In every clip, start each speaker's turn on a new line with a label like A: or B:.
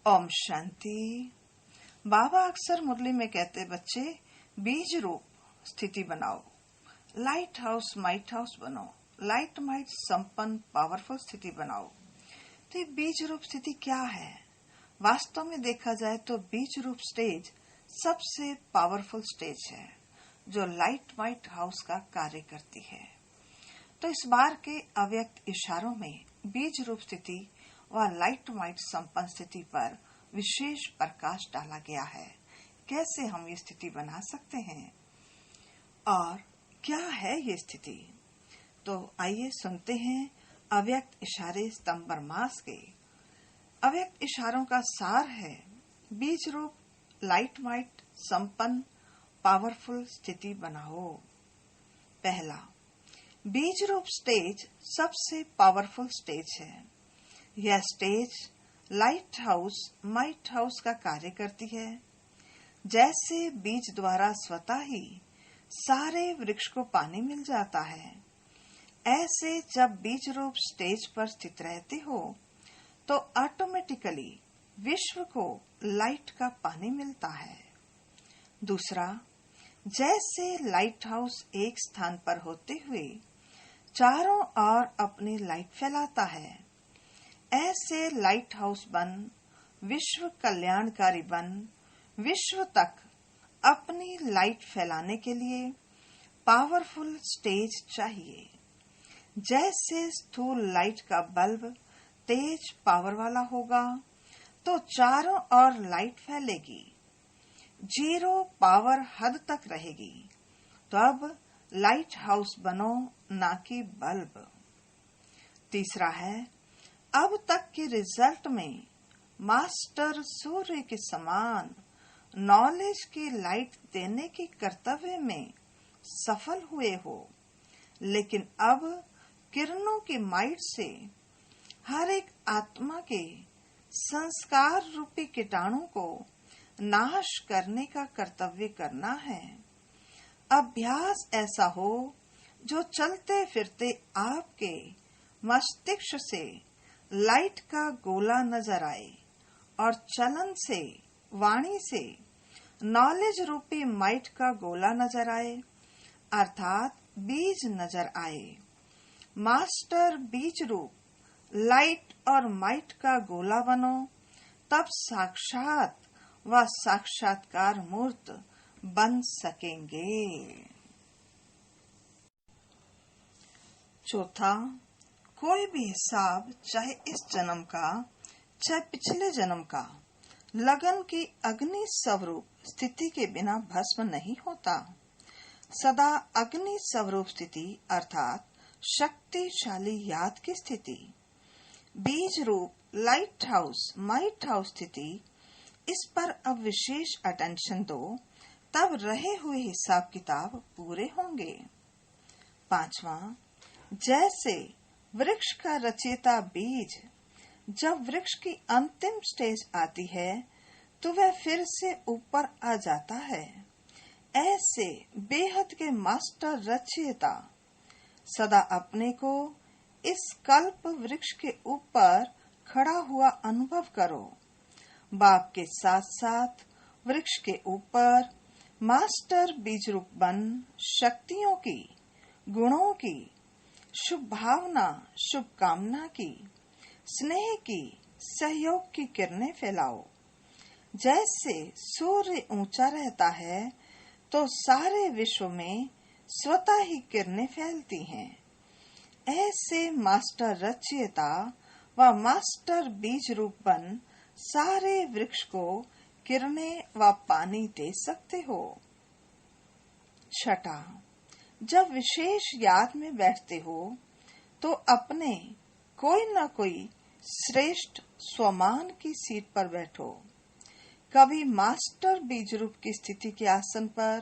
A: ओम शांति। बाबा अक्सर मुरली में कहते, बच्चे बीज रूप स्थिति बनाओ, लाइट हाउस माइट हाउस बनो, लाइट माइट संपन्न पावरफुल स्थिति बनाओ। तो ये बीज रूप स्थिति क्या है? वास्तव में देखा जाए तो बीज रूप स्टेज सबसे पावरफुल स्टेज है जो लाइट माइट हाउस का कार्य करती है। तो इस बार के अव्यक्त इशारों में बीज रूप स्थिति व लाइट माइट संपन्न स्थिति पर विशेष प्रकाश डाला गया है। कैसे हम ये स्थिति बना सकते हैं और क्या है ये स्थिति? तो आइए सुनते हैं अव्यक्त इशारे सितंबर मास के। अव्यक्त इशारों का सार है बीज रूप लाइट माइट संपन्न पावरफुल स्थिति बनाओ। पहला, बीज रूप स्टेज सबसे पावरफुल स्टेज है। यह stage light house might house का कार्य करती है। जैसे बीज द्वारा स्वतः ही सारे वृक्ष को पानी मिल जाता है, ऐसे जब बीज रूप स्टेज पर स्थित रहते हो तो ऑटोमेटिकली विश्व को लाइट का पानी मिलता है। दूसरा, जैसे लाइट हाउस एक स्थान पर होते हुए चारों ओर अपनी लाइट फैलाता है, ऐसे लाइट हाउस बन विश्व कल्याणकारी बन विश्व तक अपनी लाइट फैलाने के लिए पावरफुल स्टेज चाहिए। जैसे स्थूल लाइट का बल्ब तेज पावर वाला होगा तो चारों ओर लाइट फैलेगी, जीरो पावर हद तक रहेगी। तो अब लाइट हाउस बनो, ना कि बल्ब। तीसरा है, अब तक के रिजल्ट में मास्टर सूर्य के समान नॉलेज की लाइट देने के कर्तव्य में सफल हुए हो, लेकिन अब किरणों की माइट से हर एक आत्मा के संस्कार रूपी कीटाणु को नाश करने का कर्तव्य करना है। अभ्यास ऐसा हो जो चलते फिरते आपके मस्तिष्क से लाइट का गोला नजर आए और चलन से वाणी से नॉलेज रूपी माइट का गोला नजर आए, अर्थात बीज नजर आए। मास्टर बीज रूप लाइट और माइट का गोला बनो, तब साक्षात व साक्षात्कार मूर्त बन सकेंगे। चौथा, कोई भी हिसाब, चाहे इस जन्म का चाहे पिछले जन्म का, लगन की अग्नि स्वरूप स्थिति के बिना भस्म नहीं होता। सदा अग्नि स्वरूप स्थिति अर्थात शक्तिशाली याद की स्थिति, बीज रूप लाइट हाउस माइट हाउस स्थिति, इस पर अब विशेष अटेंशन दो, तब रहे हुए हिसाब किताब पूरे होंगे। पांचवा, जैसे वृक्ष का रचयिता बीज जब वृक्ष की अंतिम स्टेज आती है तो वह फिर से ऊपर आ जाता है, ऐसे बेहद के मास्टर रचयिता सदा अपने को इस कल्प वृक्ष के ऊपर खड़ा हुआ अनुभव करो। बाप के साथ साथ वृक्ष के ऊपर मास्टर बीज रूप बन शक्तियों की, गुणों की, शुभ भावना, शुभ कामना की, स्नेह की, सहयोग की किरणें फैलाओ। जैसे सूर्य ऊंचा रहता है तो सारे विश्व में स्वतः ही किरणें फैलती हैं, ऐसे मास्टर रचयिता व मास्टर बीज रूप बन सारे वृक्ष को किरणें व पानी दे सकते हो। छठा, जब विशेष याद में बैठते हो तो अपने कोई न कोई श्रेष्ठ स्वमान की सीट पर बैठो, कभी मास्टर बीज रूप की स्थिति के आसन पर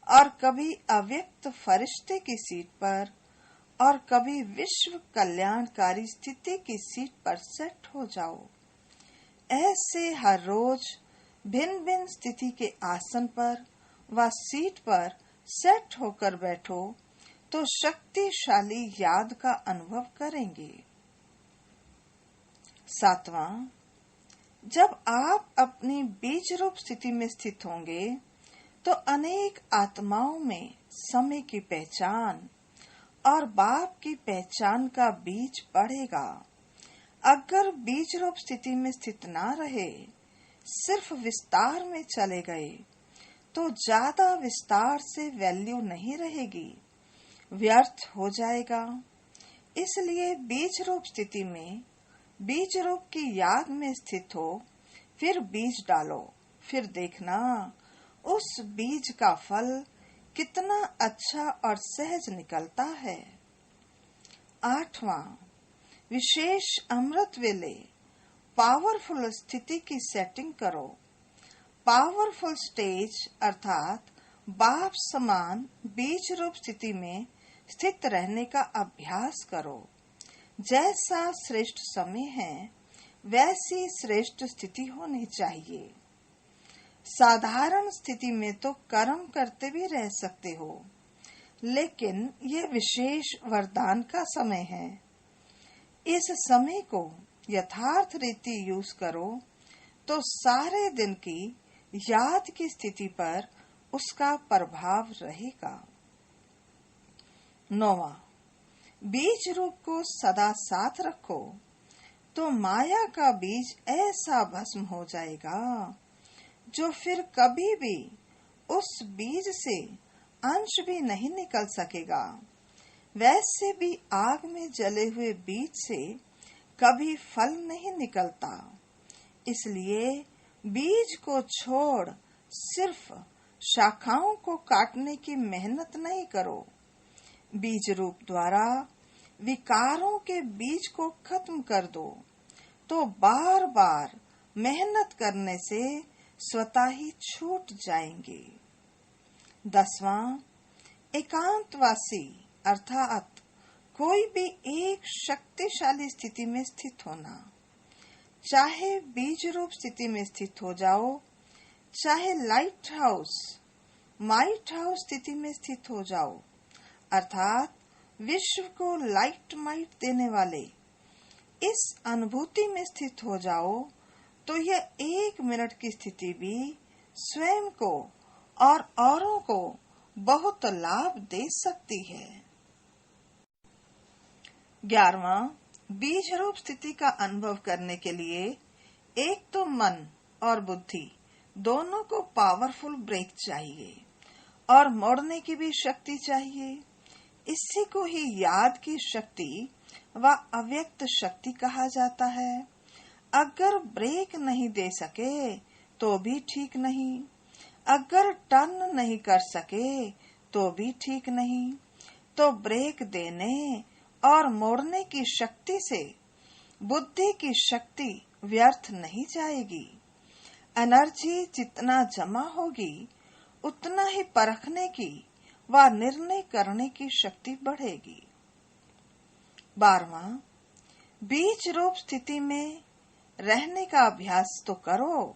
A: और कभी अव्यक्त फरिश्ते की सीट पर और कभी विश्व कल्याणकारी स्थिति की सीट पर सेट हो जाओ। ऐसे हर रोज भिन्न भिन्न स्थिति के आसन पर व सीट पर सेट होकर बैठो तो शक्तिशाली याद का अनुभव करेंगे। सातवां, जब आप अपनी बीज रूप स्थिति में स्थित होंगे तो अनेक आत्माओं में समय की पहचान और बाप की पहचान का बीज बढ़ेगा। अगर बीज रूप स्थिति में स्थित ना रहे, सिर्फ विस्तार में चले गए, तो ज्यादा विस्तार से वैल्यू नहीं रहेगी, व्यर्थ हो जाएगा। इसलिए बीज रूप स्थिति में बीज रूप की याद में स्थित हो, फिर बीज डालो, फिर देखना उस बीज का फल कितना अच्छा और सहज निकलता है। 8वां, विशेष अमृत वेले पावरफुल स्थिति की सेटिंग करो। पावरफुल स्टेज अर्थात बाप समान बीज रूप स्थिति में स्थित रहने का अभ्यास करो। जैसा श्रेष्ठ समय है, वैसी श्रेष्ठ स्थिति होनी चाहिए। साधारण स्थिति में तो कर्म करते भी रह सकते हो, लेकिन यह विशेष वरदान का समय है। इस समय को यथार्थ रीति यूज करो तो सारे दिन की याद की स्थिति पर उसका प्रभाव रहेगा। 9वां, बीज रूप को सदा साथ रखो तो माया का बीज ऐसा भस्म हो जाएगा जो फिर कभी भी उस बीज से अंश भी नहीं निकल सकेगा। वैसे भी आग में जले हुए बीज से कभी फल नहीं निकलता। इसलिए बीज को छोड़ सिर्फ शाखाओं को काटने की मेहनत नहीं करो। बीज रूप द्वारा विकारों के बीज को खत्म कर दो, तो बार बार मेहनत करने से स्वतः ही छूट जाएंगे। 10वां, एकांतवासी अर्थात कोई भी एक शक्तिशाली स्थिति में स्थित होना। चाहे बीज रूप स्थिति में स्थित हो जाओ, चाहे लाइट हाउस माइट हाउस स्थिति में स्थित हो जाओ, अर्थात विश्व को लाइट माइट देने वाले इस अनुभूति में स्थित हो जाओ, तो यह 1 मिनट की स्थिति भी स्वयं को और औरों को बहुत लाभ दे सकती है। 11वां, बीज रूप स्थिति का अनुभव करने के लिए एक तो मन और बुद्धि दोनों को पावरफुल ब्रेक चाहिए और मोड़ने की भी शक्ति चाहिए। इसी को ही याद की शक्ति व अव्यक्त शक्ति कहा जाता है। अगर ब्रेक नहीं दे सके तो भी ठीक नहीं, अगर टर्न नहीं कर सके तो भी ठीक नहीं, तो ब्रेक देने और मोड़ने की शक्ति से बुद्धि की शक्ति व्यर्थ नहीं जाएगी। एनर्जी जितना जमा होगी, उतना ही परखने की व निर्णय करने की शक्ति बढ़ेगी। 12वां, बीज रूप स्थिति में रहने का अभ्यास तो करो,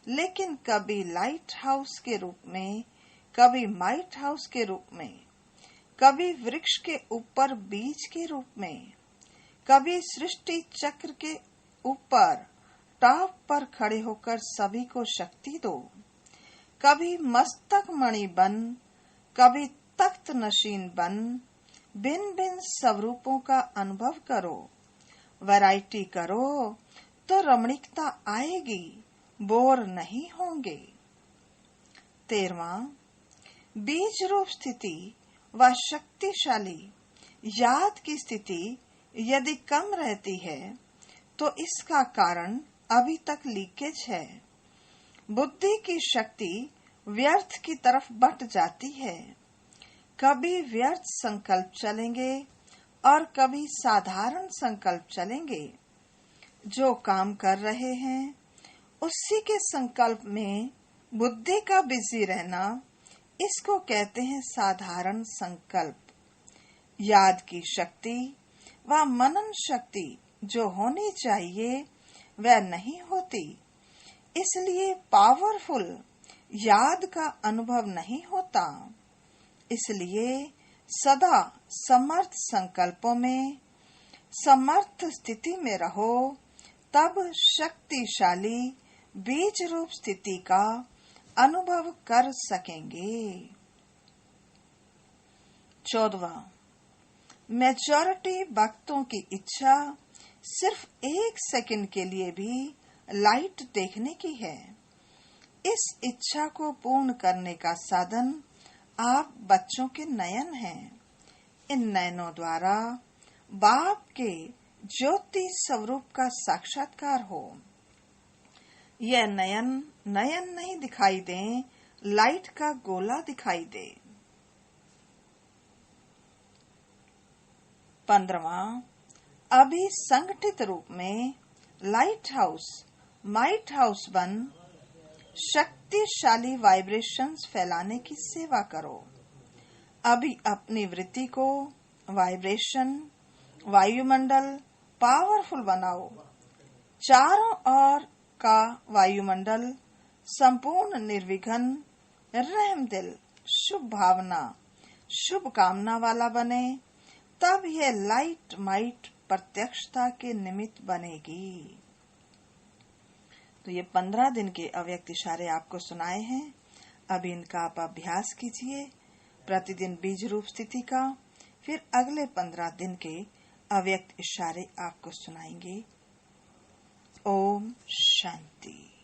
A: लेकिन कभी लाइट हाउस के रूप में, कभी माइट हाउस के रूप में, कभी वृक्ष के ऊपर बीज के रूप में, कभी सृष्टि चक्र के ऊपर टॉप पर खड़े होकर सभी को शक्ति दो। कभी मस्तक मणि बन, कभी तख्त नशीन बन, भिन्न भिन्न स्वरूपों का अनुभव करो। वैरायटी करो तो रमणीकता आएगी, बोर नहीं होंगे। 13वां, बीज रूप स्थिति व शक्तिशाली याद की स्थिति यदि कम रहती है तो इसका कारण अभी तक लीकेज है। बुद्धि की शक्ति व्यर्थ की तरफ बट जाती है। कभी व्यर्थ संकल्प चलेंगे और कभी साधारण संकल्प चलेंगे। जो काम कर रहे हैं उसी के संकल्प में बुद्धि का बिजी रहना, इसको कहते हैं साधारण संकल्प। याद की शक्ति व मनन शक्ति जो होनी चाहिए वह नहीं होती, इसलिए पावरफुल याद का अनुभव नहीं होता। इसलिए सदा समर्थ संकल्पों में, समर्थ स्थिति में रहो, तब शक्तिशाली बीज रूप स्थिति का अनुभव कर सकेंगे। 14वां, मेजॉरिटी भक्तों की इच्छा सिर्फ 1 सेकंड के लिए भी लाइट देखने की है। इस इच्छा को पूर्ण करने का साधन आप बच्चों के नयन हैं। इन नयनों द्वारा बाप के ज्योति स्वरूप का साक्षात्कार हो। यह नयन नयन नहीं दिखाई दे, लाइट का गोला दिखाई दे। 15वां, अभी संगठित रूप में लाइट हाउस माइट हाउस बन शक्तिशाली वाइब्रेशंस फैलाने की सेवा करो। अभी अपनी वृत्ति को वाइब्रेशन वायुमंडल पावरफुल बनाओ। चारों ओर का वायुमंडल संपूर्ण निर्विघ्न, रहमदिल, शुभ भावना, शुभ कामना वाला बने। तब यह लाइट माइट प्रत्यक्षता के निमित्त बनेगी। तो ये 15 दिन के अव्यक्त इशारे आपको सुनाए हैं। अभी इनका आप अभ्यास कीजिए, प्रतिदिन बीज रूप स्थिति का। फिर अगले 15 दिन के अव्यक्त इशारे आपको सुनाएंगे। ओम शांति।